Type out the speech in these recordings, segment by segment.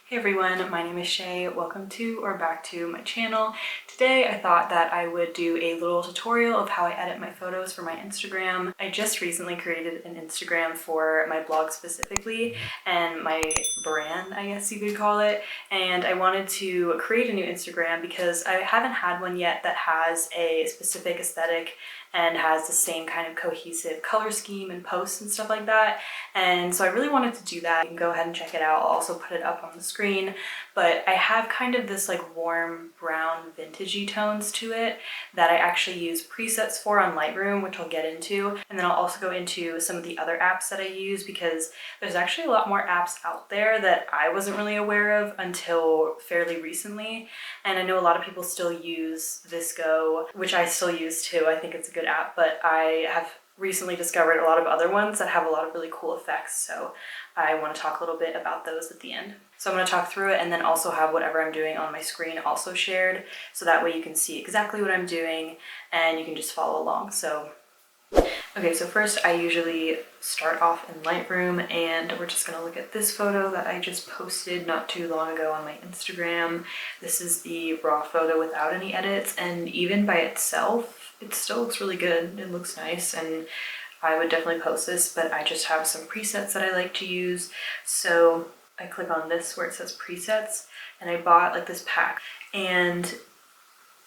Hey everyone, my name is Shea. Welcome to or back to my channel. Today I thought that I would do a little tutorial of how I edit my photos for my Instagram. I just recently created an Instagram for my blog specifically and my brand, I guess you could call it. And I wanted to create a new Instagram because I haven't had one yet that has a specific aesthetic and has the same kind of cohesive color scheme and posts and stuff like that. And so I really wanted to do that. You can go ahead and check it out. I'll also put it up on the screen, but I have kind of this like warm brown vintagey tones to it that I actually use presets for on Lightroom, which I'll get into. And then I'll also go into some of the other apps that I use because there's actually a lot more apps out there that I wasn't really aware of until fairly recently. And I know a lot of people still use Visco, which I still use too. I think it's a good app, but I have recently discovered a lot of other ones that have a lot of really cool effects, so I want to talk a little bit about those at the end. So I'm going to talk through it and then also have whatever I'm doing on my screen also shared, so that way you can see exactly what I'm doing and you can just follow along. Okay, so first I usually start off in Lightroom and we're just going to look at this photo that I just posted not too long ago on my Instagram. This is the raw photo without any edits, and even by itself it still looks really good. It looks nice and I would definitely post this, but I just have some presets that I like to use. So I click on this where it says presets and I bought like this pack and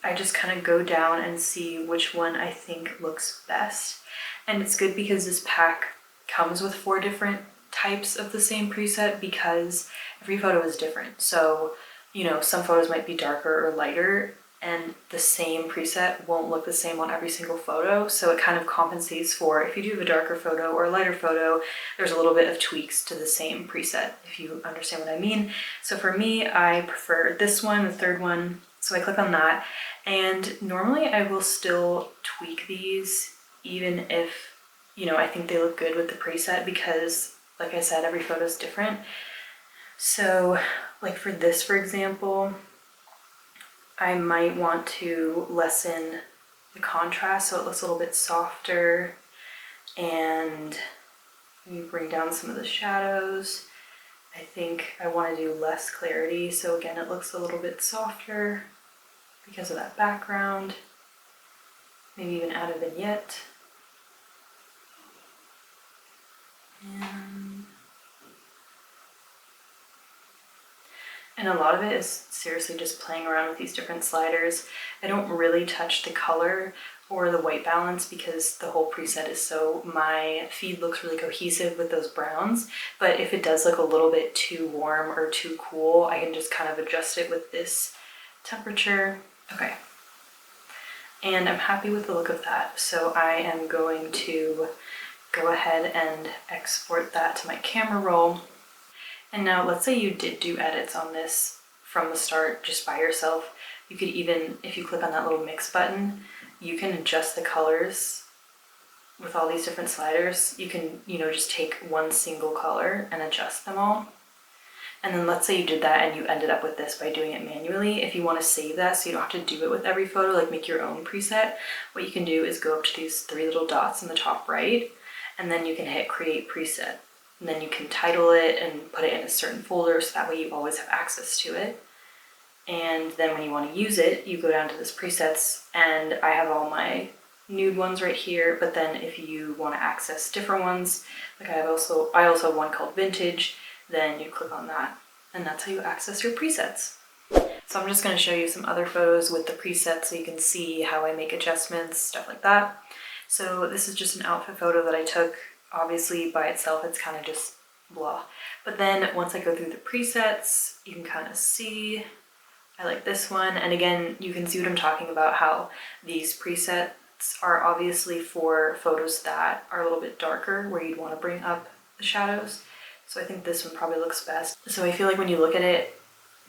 I just kind of go down and see which one I think looks best. And it's good because this pack comes with 4 different types of the same preset because every photo is different. So, you know, some photos might be darker or lighter and the same preset won't look the same on every single photo. So it kind of compensates for if you do have a darker photo or a lighter photo, there's a little bit of tweaks to the same preset, if you understand what I mean. So for me, I prefer this one, the third one. So I click on that, and normally I will still tweak these even if, you know, I think they look good with the preset because, like I said, every photo is different. So like for this, for example, I might want to lessen the contrast so it looks a little bit softer, and maybe bring down some of the shadows. I think I want to do less clarity, so again it looks a little bit softer because of that background. Maybe even add a vignette. And a lot of it is seriously just playing around with these different sliders. I don't really touch the color or the white balance because the whole preset is so my feed looks really cohesive with those browns. But if it does look a little bit too warm or too cool, I can just kind of adjust it with this temperature. Okay. And I'm happy with the look of that. So I am going to go ahead and export that to my camera roll. And now let's say you did do edits on this from the start just by yourself. You could even, if you click on that little mix button, you can adjust the colors with all these different sliders. You can, you know, just take one single color and adjust them all. And then let's say you did that and you ended up with this by doing it manually. If you want to save that so you don't have to do it with every photo, like make your own preset, what you can do is go up to these 3 little dots in the top right, and then you can hit create preset. And then you can title it and put it in a certain folder so that way you always have access to it. And then when you want to use it, you go down to this presets, and I have all my nude ones right here, but then if you want to access different ones, like I also have one called vintage, then you click on that, and that's how you access your presets. So I'm just going to show you some other photos with the presets so you can see how I make adjustments, stuff like that. So this is just an outfit photo that I took. Obviously by itself it's kind of just blah, but then once I go through the presets you can kind of see I like this one, and again you can see what I'm talking about, how these presets are obviously for photos that are a little bit darker where you'd want to bring up the shadows. So I think this one probably looks best. So I feel like when you look at it,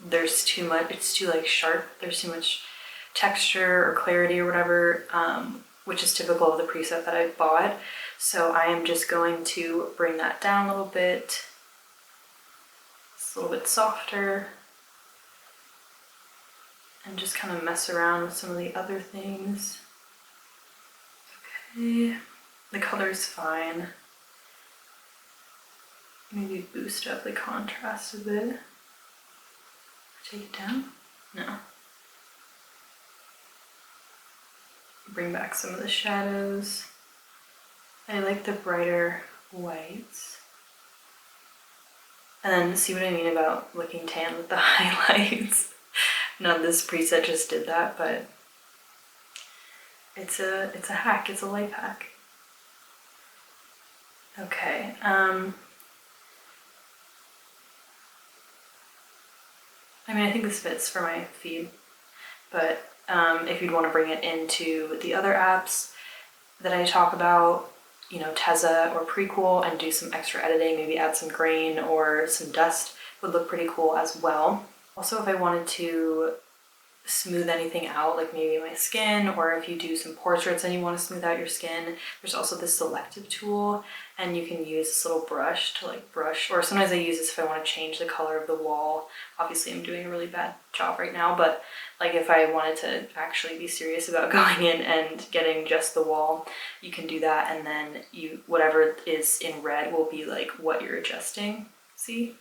there's too much, it's too like sharp, there's too much texture or clarity or whatever, which is typical of the preset that I bought. So I am just going to bring that down a little bit. It's a little bit softer. And just kind of mess around with some of the other things. Okay, the color's fine. Maybe boost up the contrast a bit. Take it down? No. Bring back some of the shadows. I like the brighter whites. And then see what I mean about looking tan with the highlights. Now this preset just did that, but it's a hack, it's a life hack. Okay, I mean, I think this fits for my feed, but if you'd want to bring it into the other apps that I talk about, you know, Tezza or Prequel, and do some extra editing, maybe add some grain or some dust, would look pretty cool as well. Also, if I wanted to smooth anything out, like maybe my skin, or if you do some portraits and you want to smooth out your skin, there's also this selective tool, and you can use this little brush to like brush, or sometimes I use this if I want to change the color of the wall. Obviously I'm doing a really bad job right now, but like if I wanted to actually be serious about going in and getting just the wall, you can do that, and then whatever is in red will be like what you're adjusting, see?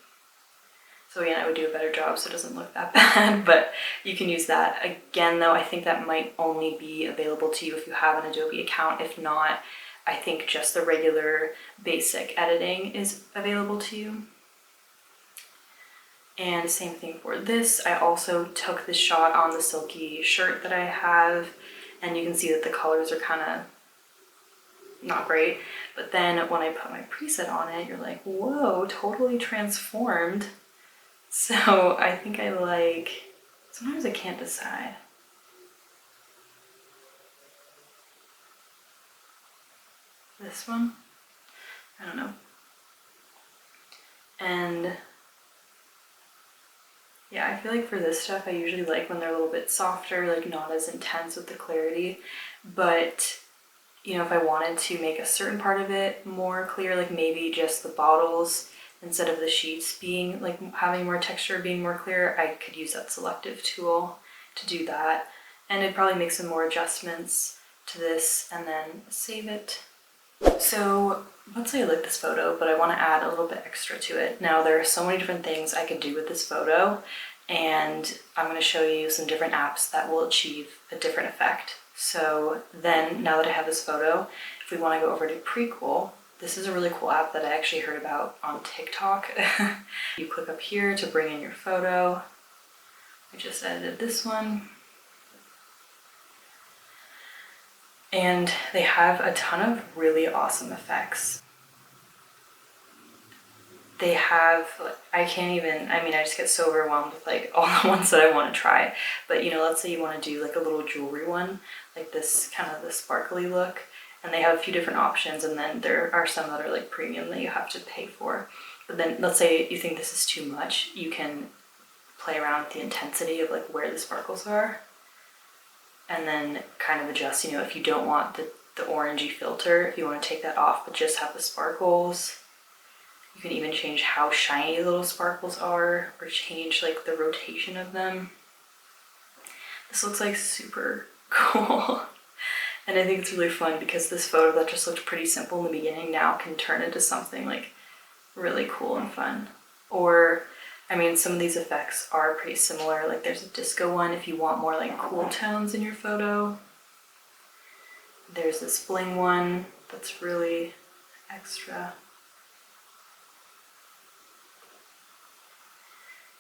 So again, I would do a better job so it doesn't look that bad, but you can use that. Again though, I think that might only be available to you if you have an Adobe account. If not, I think just the regular basic editing is available to you. And same thing for this. I also took this shot on the silky shirt that I have, and you can see that the colors are kind of not great. But then when I put my preset on it, you're like, whoa, totally transformed. So I think I like, sometimes I can't decide. This one? I don't know. And yeah, I feel like for this stuff, I usually like when they're a little bit softer, like not as intense with the clarity. But, you know, if I wanted to make a certain part of it more clear, like maybe just the bottles, instead of the sheets being like having more texture, being more clear, I could use that selective tool to do that. And it'd probably make some more adjustments to this and then save it. So let's say I like this photo, but I want to add a little bit extra to it. Now there are so many different things I could do with this photo, and I'm going to show you some different apps that will achieve a different effect. So then, now that I have this photo, if we want to go over to Prequel, this is a really cool app that I actually heard about on TikTok. You click up here to bring in your photo. I just edited this one. And they have a ton of really awesome effects. They have, I can't even, I mean, I just get so overwhelmed with like all the ones that I want to try. But you know, let's say you want to do like a little jewelry one, like this kind of the sparkly look. And they have a few different options, and then there are some that are like premium that you have to pay for. But then let's say you think this is too much, you can play around with the intensity of like where the sparkles are, and then kind of adjust, you know, if you don't want the orangey filter, if you want to take that off but just have the sparkles. You can even change how shiny the little sparkles are, or change like the rotation of them. This looks like super cool. And I think it's really fun because this photo that just looked pretty simple in the beginning now can turn into something like really cool and fun. Or, I mean, some of these effects are pretty similar. Like there's a disco one if you want more like cool tones in your photo. There's this bling one that's really extra.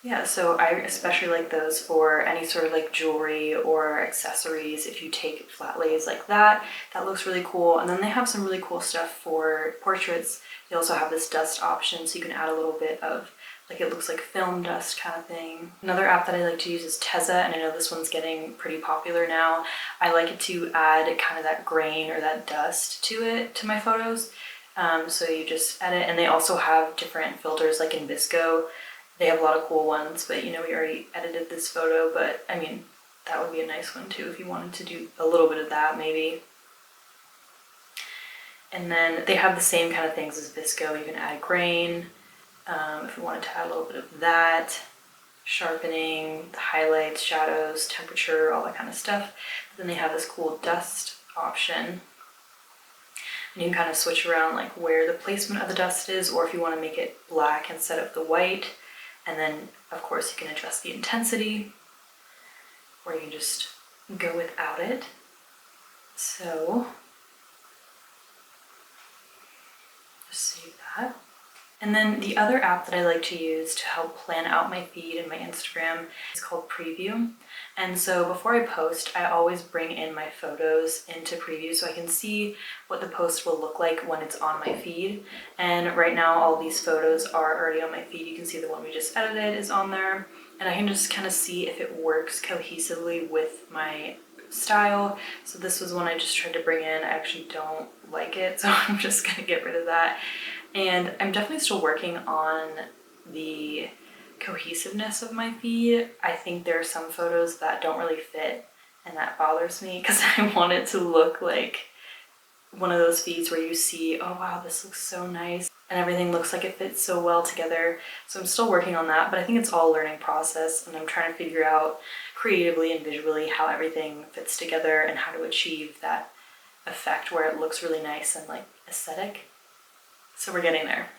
Yeah, so I especially like those for any sort of like jewelry or accessories. If you take flat lays like that, that looks really cool. And then they have some really cool stuff for portraits. They also have this dust option, so you can add a little bit of, like, it looks like film dust kind of thing. Another app that I like to use is Tezza, and I know this one's getting pretty popular now. I like it to add kind of that grain or that dust to it, to my photos. So you just edit, and they also have different filters like in VSCO. They have a lot of cool ones, but you know, we already edited this photo, but I mean, that would be a nice one too if you wanted to do a little bit of that maybe. And then they have the same kind of things as VSCO. You can add grain, if you wanted to add a little bit of that, sharpening, the highlights, shadows, temperature, all that kind of stuff. But then they have this cool dust option. And you can kind of switch around like where the placement of the dust is, or if you want to make it black instead of the white. And then of course you can adjust the intensity, or you can just go without it. So just save that. And then the other app that I like to use to help plan out my feed and my Instagram is called Preview. And so before I post, I always bring in my photos into Preview so I can see what the post will look like when it's on my feed. And right now all these photos are already on my feed. You can see the one we just edited is on there. And I can just kind of see if it works cohesively with my style. So this was one I just tried to bring in. I actually don't like it, so I'm just gonna get rid of that. And I'm definitely still working on the cohesiveness of my feed. I think there are some photos that don't really fit, and that bothers me because I want it to look like one of those feeds where you see, oh wow, this looks so nice, and everything looks like it fits so well together. So I'm still working on that, but I think it's all a learning process, and I'm trying to figure out creatively and visually how everything fits together and how to achieve that effect where it looks really nice and like aesthetic. So we're getting there.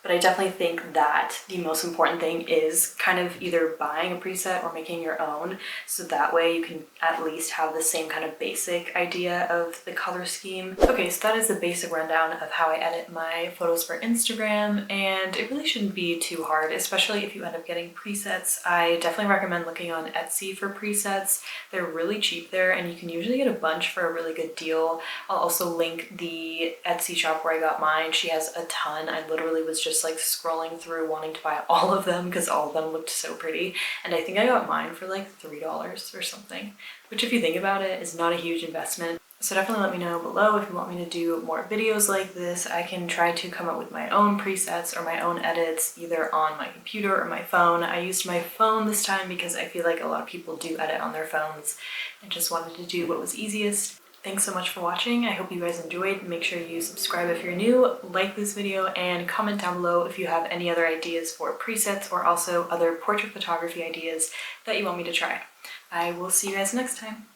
But I definitely think that the most important thing is kind of either buying a preset or making your own, so that way you can at least have the same kind of basic idea of the color scheme. Okay, so that is the basic rundown of how I edit my photos for Instagram, and it really shouldn't be too hard, especially if you end up getting presets. I definitely recommend looking on Etsy for presets. They're really cheap there, and you can usually get a bunch for a really good deal. I'll also link the Etsy shop where I got mine. She has a ton. I literally was just like scrolling through wanting to buy all of them because all of them looked so pretty, and I think I got mine for like $3 or something, which if you think about it is not a huge investment. So definitely let me know below if you want me to do more videos like this. I can try to come up with my own presets or my own edits either on my computer or my phone. I used my phone this time because I feel like a lot of people do edit on their phones and just wanted to do what was easiest. Thanks so much for watching. I hope you guys enjoyed. Make sure you subscribe if you're new, like this video, and comment down below if you have any other ideas for presets or also other portrait photography ideas that you want me to try. I will see you guys next time.